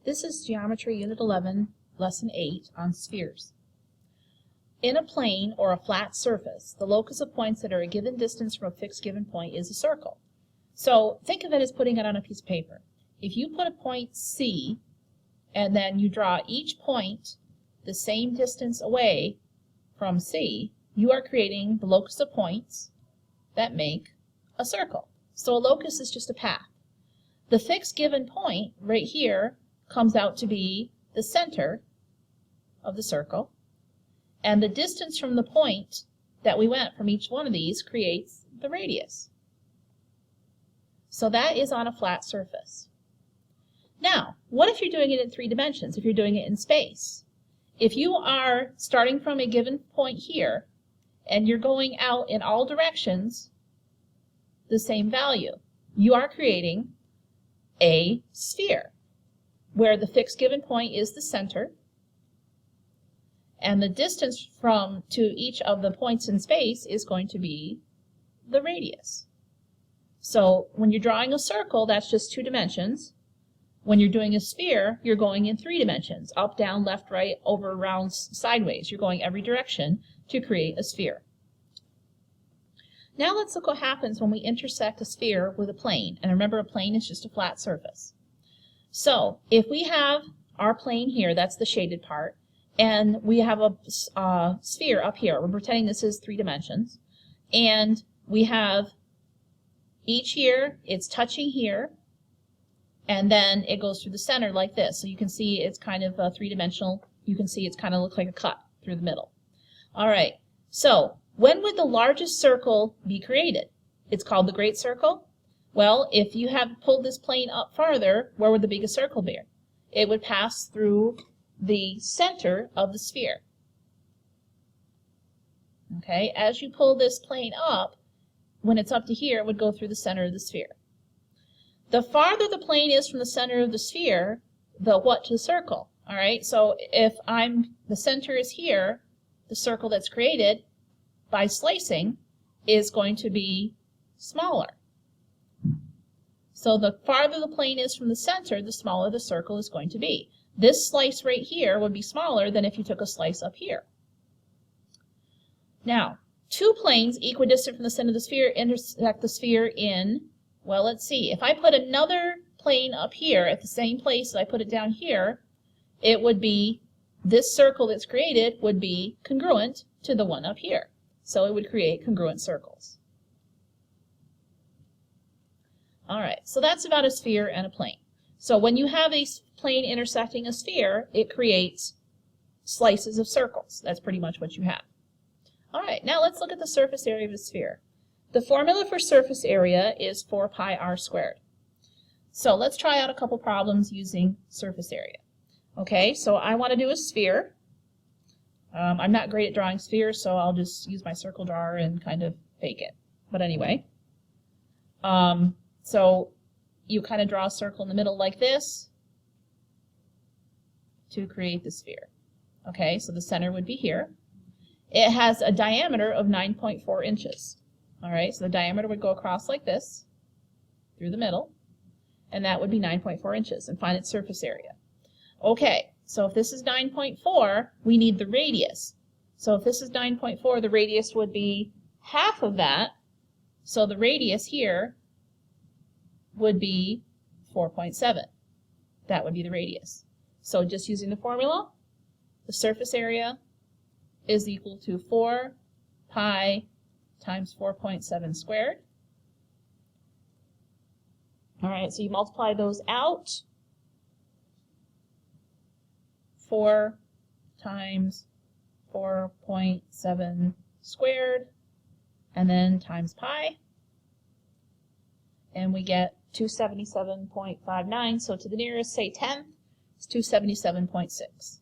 This is Geometry Unit 11, Lesson 8 on spheres. In a plane or a flat surface, the locus of points that are a given distance from a fixed given point is a circle. So think of it as putting it on a piece of paper. If you put a point C and then you draw each point the same distance away from C, you are creating the locus of points that make a circle. So a locus is just a path. The fixed given point right here comes out to be the center of the circle, and the distance from the point that we went from each one of these creates the radius. So that is on a flat surface. Now, what if you're doing it in 3 dimensions, if you're doing it in space? If you are starting from a given point here, and you're going out in all directions the same value, you are creating a sphere, where the fixed given point is the center, and the distance to each of the points in space is going to be the radius. So when you're drawing a circle, that's just 2 dimensions. When you're doing a sphere, you're going in 3 dimensions, up, down, left, right, over, around, sideways. You're going every direction to create a sphere. Now let's look what happens when we intersect a sphere with a plane. And remember, a plane is just a flat surface. So if we have our plane here, that's the shaded part, and we have a sphere up here. We're pretending this is 3 dimensions. And we have each here, it's touching here, and then it goes through the center like this. So you can see it's kind of 3-dimensional. You can see it's kind of looks like a cut through the middle. All right, so when would the largest circle be created? It's called the Great Circle. Well, if you have pulled this plane up farther, where would the biggest circle be? It would pass through the center of the sphere. Okay, as you pull this plane up, when it's up to here, it would go through the center of the sphere. The farther the plane is from the center of the sphere, the circle. All right, so if the center is here, the circle that's created by slicing is going to be smaller. So the farther the plane is from the center, the smaller the circle is going to be. This slice right here would be smaller than if you took a slice up here. Now, 2 planes equidistant from the center of the sphere intersect the sphere in, well, let's see. If I put another plane up here at the same place that I put it down here, it would be, this circle that's created would be congruent to the one up here. So it would create congruent circles. All right, so that's about a sphere and a plane. So when you have a plane intersecting a sphere, it creates slices of circles. That's pretty much what you have. All right, now let's look at the surface area of a sphere. The formula for surface area is 4 pi r squared. So let's try out a couple problems using surface area. Okay, so I want to do a sphere. I'm not great at drawing spheres, so I'll just use my circle drawer and kind of fake it. But anyway, so you kind of draw a circle in the middle like this to create the sphere. Okay, so the center would be here. It has a diameter of 9.4 inches. All right, so the diameter would go across like this through the middle, and that would be 9.4 inches, and find its surface area. Okay, so if this is 9.4, we need the radius. So if this is 9.4, the radius would be half of that, so the radius here would be 4.7. That would be the radius. So just using the formula, the surface area is equal to 4 pi times 4.7 squared. All right, so you multiply those out. 4 times 4.7 squared, and then times pi, and we get 277.59. So to the nearest, say, 10th, it's 277.6.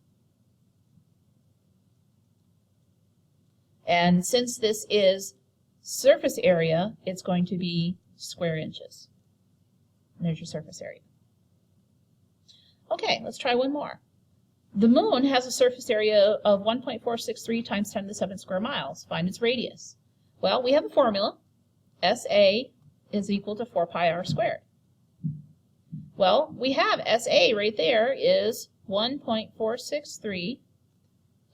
And since this is surface area, it's going to be square inches. And there's your surface area. Okay, let's try one more. The moon has a surface area of 1.463 times 10 to the 7 square miles. Find its radius. Well, we have a formula. SA is equal to 4 pi r squared. Well, we have SA right there is 1.463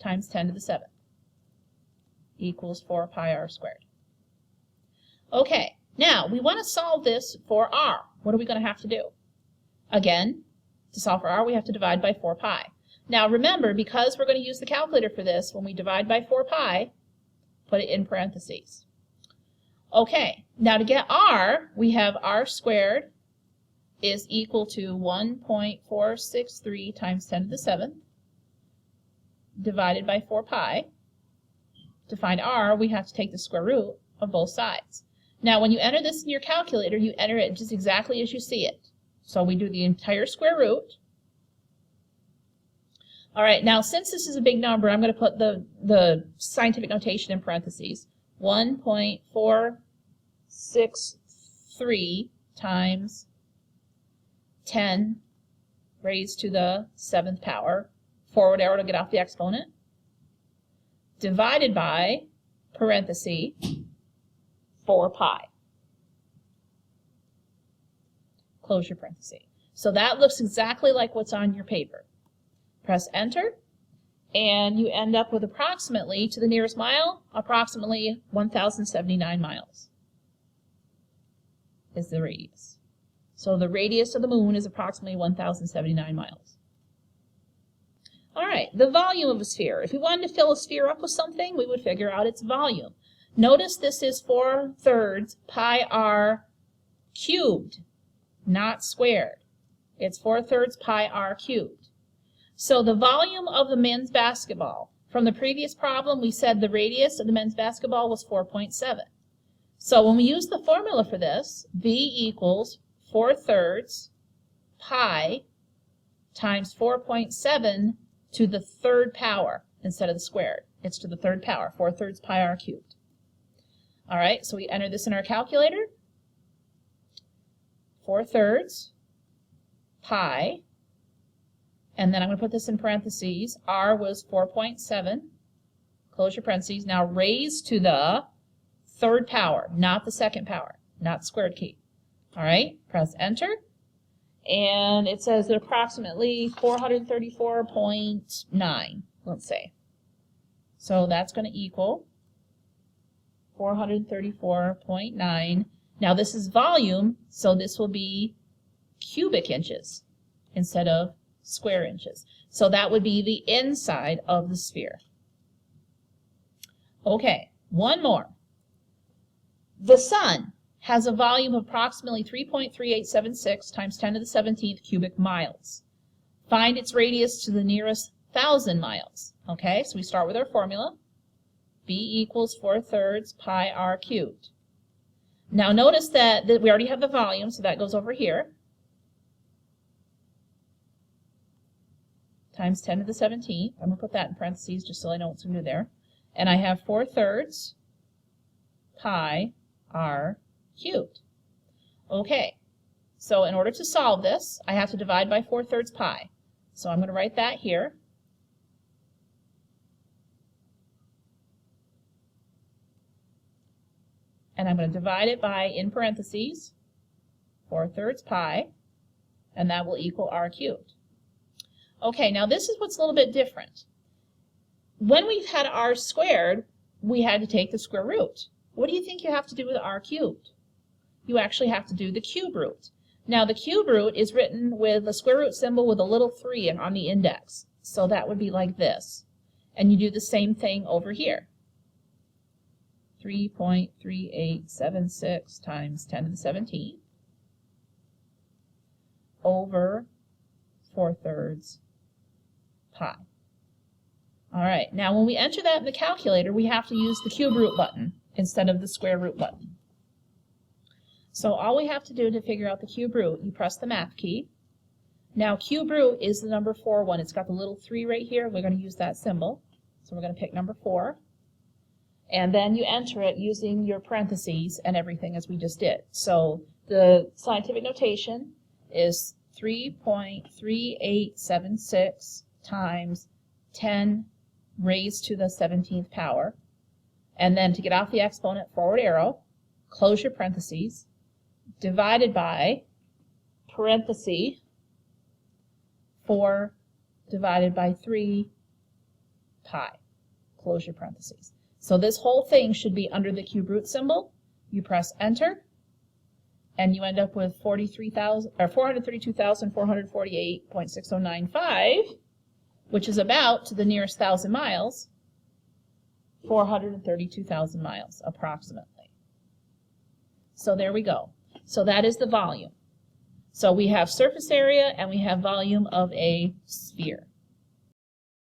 times 10 to the 7th equals 4 pi r squared. Okay, now we want to solve this for r. What are we going to have to do? Again, to solve for r, we have to divide by 4 pi. Now remember, because we're going to use the calculator for this, when we divide by 4 pi, put it in parentheses. Okay, now to get r, we have r squared is equal to 1.463 times 10 to the 7th divided by 4 pi. To find r, we have to take the square root of both sides. Now, when you enter this in your calculator, you enter it just exactly as you see it. So we do the entire square root. All right, now since this is a big number, I'm going to put the scientific notation in parentheses. 1.463 times 10 raised to the 7th power, forward arrow to get off the exponent, divided by, parenthesis, 4 pi. Close your parenthesis. So that looks exactly like what's on your paper. Press enter, and you end up with approximately, to the nearest mile, approximately 1,079 miles is the radius. So the radius of the moon is approximately 1,079 miles. All right, the volume of a sphere. If we wanted to fill a sphere up with something, we would figure out its volume. Notice this is 4/3 pi r cubed, not squared. It's 4/3 pi r cubed. So the volume of the men's basketball, from the previous problem, we said the radius of the men's basketball was 4.7. So when we use the formula for this, V equals 4/3 pi times 4.7 to the 3rd power instead of the squared. It's to the 3rd power, 4/3 pi r cubed. All right, so we enter this in our calculator. 4/3 pi, and then I'm going to put this in parentheses. R was 4.7. Close your parentheses. Now raised to the 3rd power, not the 2nd power, not squared key. All right, press enter. And it says that approximately 434.9, let's say. So that's going to equal 434.9. Now this is volume, so this will be cubic inches instead of square inches. So that would be the inside of the sphere. Okay, one more. The sun has a volume of approximately 3.3876 times 10 to the 17th cubic miles. Find its radius to the nearest 1,000 miles. Okay, so we start with our formula. V equals 4/3 pi r cubed. Now notice that we already have the volume, so that goes over here. Times 10 to the 17th. I'm going to put that in parentheses just so I know what's going to do there. And I have 4/3 pi r cubed. Okay, so in order to solve this, I have to divide by 4/3 pi. So I'm going to write that here. And I'm going to divide it by, in parentheses, 4/3 pi, and that will equal r cubed. Okay, now this is what's a little bit different. When we've had r squared, we had to take the square root. What do you think you have to do with r cubed? You actually have to do the cube root. Now the cube root is written with a square root symbol with a little 3 on the index. So that would be like this. And you do the same thing over here. 3.3876 times 10 to the 17th over 4/3 pi. All right, now when we enter that in the calculator, we have to use the cube root button instead of the square root button. So all we have to do to figure out the cube root, you press the math key. Now cube root is the number 4 one. It's got the little 3 right here. We're going to use that symbol. So we're going to pick number 4. And then you enter it using your parentheses and everything as we just did. So the scientific notation is 3.3876 times 10 raised to the 17th power. And then to get off the exponent, forward arrow, close your parentheses, divided by parenthesis 4 divided by 3 pi, close your parentheses. So this whole thing should be under the cube root symbol. You press enter, and you end up with 432,448.6095, which is about, to the nearest 1,000 miles, 432,000 miles, approximately. So there we go. So that is the volume. So we have surface area and we have volume of a sphere.